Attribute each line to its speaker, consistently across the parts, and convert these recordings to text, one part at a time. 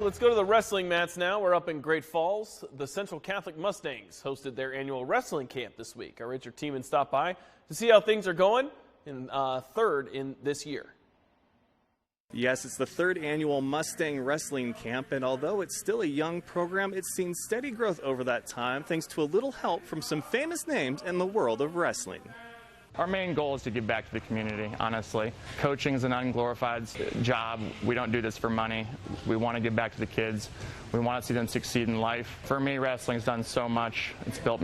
Speaker 1: let's go to the wrestling mats now. We're up in Great Falls. The Central Catholic Mustangs hosted their annual wrestling camp this week. Our Richard Tiemann stopped by to see how things are going in third in this year.
Speaker 2: Yes, it's the third annual Mustang Wrestling Camp, and although it's still a young program, it's seen steady growth over that time thanks to a little help from some famous names in the world of wrestling.
Speaker 3: Our main goal is to give back to the community, honestly. Coaching is an unglorified job. We don't do this for money. We want to give back to the kids. We want to see them succeed in life. For me, wrestling's done so much. It's built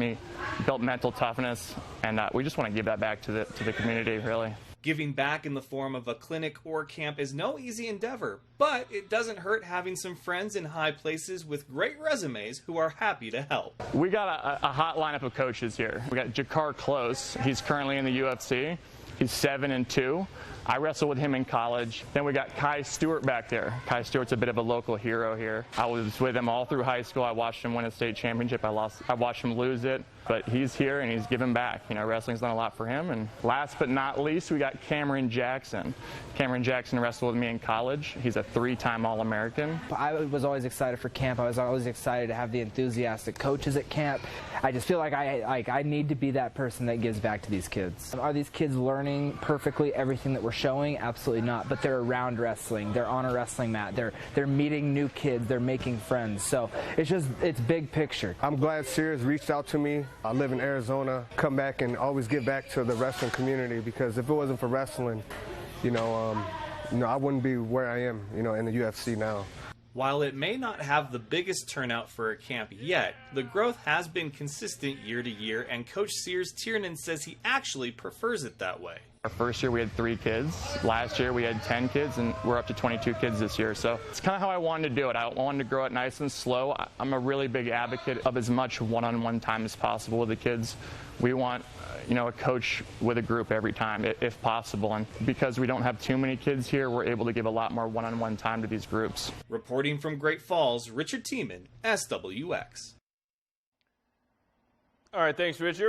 Speaker 3: mental toughness, and we just want to give that back to the community, really.
Speaker 2: Giving back in the form of a clinic or camp is no easy endeavor, but it doesn't hurt having some friends in high places with great resumes who are happy to help.
Speaker 3: We got a hot lineup of coaches here. We got Jakar Close. He's currently in the UFC. He's 7-2. I wrestled with him in college. Then we got Kai Stewart back there. Kai Stewart's a bit of a local hero here. I was with him all through high school. I watched him win a state championship. I watched him lose it, but he's here and he's giving back. You know, wrestling's done a lot for him. And last but not least, we got Cameron Jackson. Cameron Jackson wrestled with me in college. He's a 3-time All-American.
Speaker 4: I was always excited for camp. I was always excited to have the enthusiastic coaches at camp. I just feel like I need to be that person that gives back to these kids. Are these kids learning perfectly everything that we're showing? Absolutely not. But they're around wrestling. They're on a wrestling mat. They're meeting new kids. They're making friends. So it's big picture.
Speaker 5: I'm glad Sears reached out to me. I live in Arizona. Come back and always give back to the wrestling community, because if it wasn't for wrestling, I wouldn't be where I am, in the UFC now.
Speaker 2: While it may not have the biggest turnout for a camp yet, the growth has been consistent year to year, and Coach Sears-Tiernan says he actually prefers it that way.
Speaker 3: Our first year we had 3 kids. Last year we had 10 kids, and we're up to 22 kids this year. So it's kind of how I wanted to do it. I wanted to grow it nice and slow. I'm a really big advocate of as much one-on-one time as possible with the kids. We want a coach with a group every time, if possible. And because we don't have too many kids here, we're able to give a lot more one-on-one time to these groups.
Speaker 2: Reporting from Great Falls, Richard Tiemann, SWX.
Speaker 1: All right, thanks, Richard.